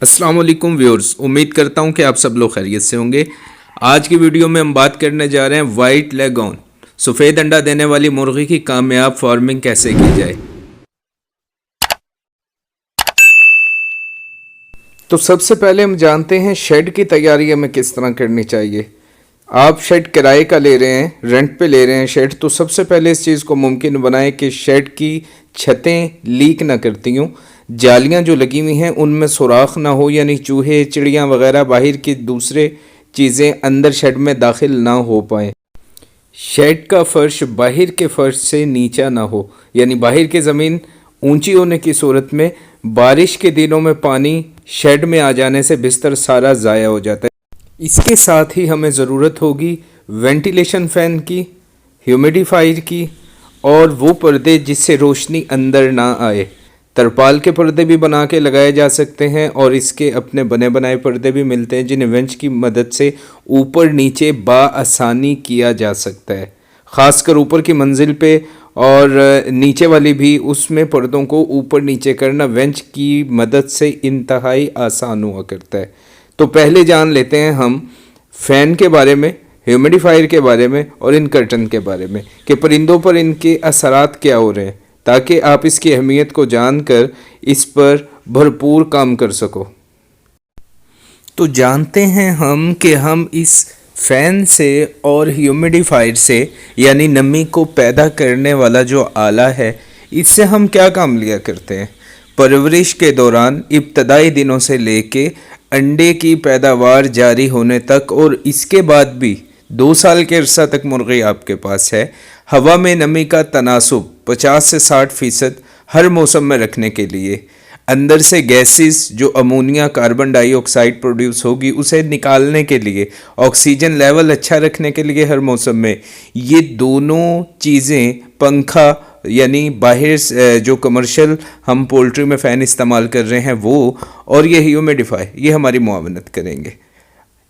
अस्सलाम वालेकुम व्यूअर्स, उम्मीद करता हूँ कि आप सब लोग खैरियत से होंगे। आज की वीडियो में हम बात करने जा रहे हैं वाइट लेगॉन, सफ़ेद अंडा देने वाली मुर्गी की कामयाब फार्मिंग कैसे की जाए। तो सबसे पहले हम जानते हैं शेड की तैयारी हमें किस तरह करनी चाहिए। आप शेड किराए का ले रहे हैं, रेंट पे ले रहे हैं शेड, तो सबसे पहले इस चीज़ को मुमकिन बनाएं कि शेड की छतें लीक ना करती हों, जालियां जो लगी हुई हैं उनमें सुराख ना हो, यानी चूहे चिड़ियां वगैरह बाहर की दूसरे चीज़ें अंदर शेड में दाखिल ना हो पाएँ। शेड का फर्श बाहर के फर्श से नीचा ना हो, यानी बाहर की ज़मीन ऊंची होने की सूरत में बारिश के दिनों में पानी शेड में आ जाने से बिस्तर सारा ज़ाया हो जाता है। इसके साथ ही हमें ज़रूरत होगी वेंटिलेशन फ़ैन की, ह्यूमिडिफायर की और वो पर्दे जिससे रोशनी अंदर ना आए। तरपाल के पर्दे भी बना के लगाए जा सकते हैं और इसके अपने बने बनाए पर्दे भी मिलते हैं जिन्हें वेंच की मदद से ऊपर नीचे बाआसानी किया जा सकता है। ख़ासकर ऊपर की मंजिल पे और नीचे वाली भी, उसमें पर्दों को ऊपर नीचे करना वेंच की मदद से इंतहाई आसान हुआ करता है। तो पहले जान लेते हैं हम फ़ैन के बारे में, ह्यूमिडिफायर के बारे में और इन कर्टन के बारे में कि परिंदों पर इनके असरात क्या हो रहे हैं, ताकि आप इसकी अहमियत को जानकर इस पर भरपूर काम कर सको। तो जानते हैं हम कि हम इस फ़ैन से और ह्यूमिडिफायर से, यानी नमी को पैदा करने वाला जो आला है, इससे हम क्या काम लिया करते हैं। परवरिश के दौरान इब्तदाई दिनों से लेके अंडे की पैदावार जारी होने तक और इसके बाद भी 2 साल के अरसा तक मुर्गी आपके पास है, हवा में नमी का तनासुब 50 से 60% हर मौसम में रखने के लिए, अंदर से गैसेस जो अमोनिया कार्बन डाइऑक्साइड प्रोड्यूस होगी उसे निकालने के लिए, ऑक्सीजन लेवल अच्छा रखने के लिए हर मौसम में, ये दोनों चीज़ें, पंखा यानी बाहर जो कमर्शियल हम पोल्ट्री में फ़ैन इस्तेमाल कर रहे हैं वो, और ये ह्यूमिडिफायर, ये हमारी मुआवनत करेंगे।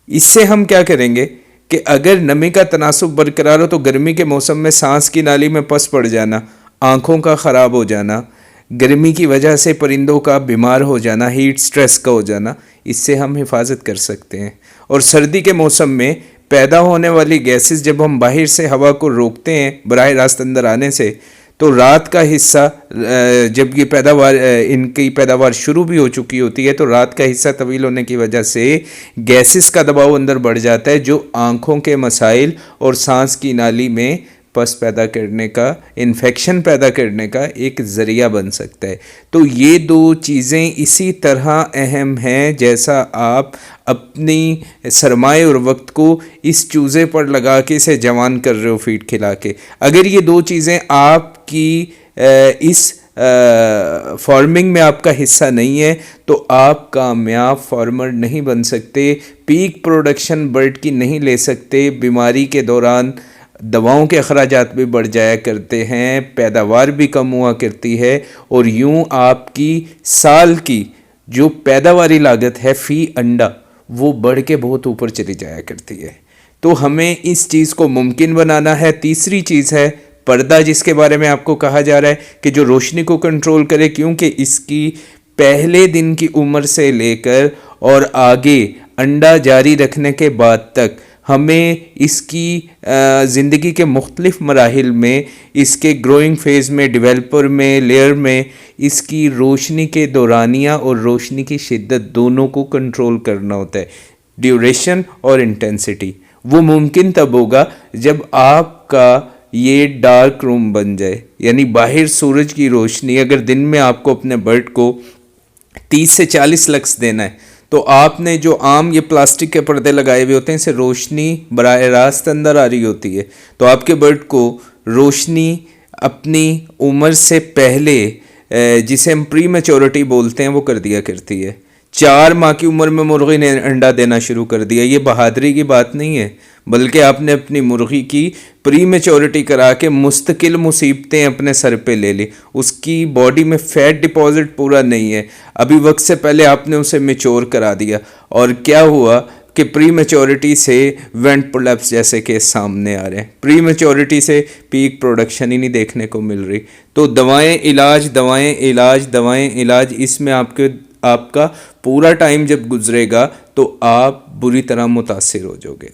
इससे हम क्या करेंगे कि अगर नमी का तनासुब बरकरार हो तो गर्मी के मौसम में सांस की नाली में पस पड़ जाना, आँखों का ख़राब हो जाना, गर्मी की वजह से परिंदों का बीमार हो जाना, हीट स्ट्रेस का हो जाना, इससे हम हिफाजत कर सकते हैं। और सर्दी के मौसम में पैदा होने वाली गैसेस जब हम बाहर से हवा को रोकते हैं बराह रास्त अंदर आने से, तो रात का हिस्सा जब ये इनकी पैदावार शुरू भी हो चुकी होती है तो रात का हिस्सा तवील होने की वजह से गैसेस का दबाव अंदर बढ़ जाता है, जो आँखों के मसाइल और सांस की नाली में पस पैदा करने का, इन्फेक्शन पैदा करने का एक ज़रिया बन सकता है। तो ये 2 चीज़ें इसी तरह अहम हैं जैसा आप अपनी सरमाए और वक्त को इस चूज़े पर लगा के इसे जवान कर रहे हो फीड खिला के। अगर ये 2 चीज़ें आपकी इस फार्मिंग में आपका हिस्सा नहीं है तो आप कामयाब फार्मर नहीं बन सकते, पीक प्रोडक्शन बर्ड की नहीं ले सकते। बीमारी के दौरान दवाओं के अखराजात भी बढ़ जाया करते हैं, पैदावार भी कम हुआ करती है और यूं आपकी साल की जो पैदावारी लागत है फ़ी अंडा वो बढ़ के बहुत ऊपर चली जाया करती है। तो हमें इस चीज़ को मुमकिन बनाना है। तीसरी चीज़ है पर्दा, जिसके बारे में आपको कहा जा रहा है कि जो रोशनी को कंट्रोल करे, क्योंकि इसकी पहले दिन की उम्र से लेकर और आगे अंडा जारी रखने के बाद तक हमें इसकी ज़िंदगी के मुख्तलिफ मराहिल में, इसके ग्रोइंग फेज़ में, डेवलपर में, लेयर में, इसकी रोशनी के दौरानिया और रोशनी की शिद्दत दोनों को कंट्रोल करना होता है, ड्यूरेशन और इंटेंसिटी। वो मुमकिन तब होगा जब आपका ये डार्क रूम बन जाए, यानी बाहर सूरज की रोशनी, अगर दिन में आपको अपने बर्ड को 30 से 40 लक्स देना है तो आपने जो आम ये प्लास्टिक के पर्दे लगाए हुए होते हैं, इससे रोशनी बराह रास्त अंदर आ रही होती है, तो आपके बर्ड को रोशनी अपनी उम्र से पहले, जिसे हम प्री मैच्योरिटी बोलते हैं, वो कर दिया करती है। 4 माह की उम्र में मुर्गी ने अंडा देना शुरू कर दिया। ये बहादुरी की बात नहीं है, बल्कि आपने अपनी मुर्गी की प्री मैच्योरिटी करा के मुस्तकिल मुसीबतें अपने सर पे ले ली। उसकी बॉडी में फ़ैट डिपॉजिट पूरा नहीं है, अभी वक्त से पहले आपने उसे मैच्योर करा दिया और क्या हुआ कि प्री मैच्योरिटी से वेंट प्रोलैप्स जैसे केस सामने आ रहे हैं। प्री मैच्योरिटी से पीक प्रोडक्शन ही नहीं देखने को मिल रही। तो दवाएं इलाज, दवाएं इलाज, दवाएं इलाज, इसमें आपके آپ کا پورا ٹائم جب گزرے گا تو آپ بری طرح متاثر ہو جاؤ گے.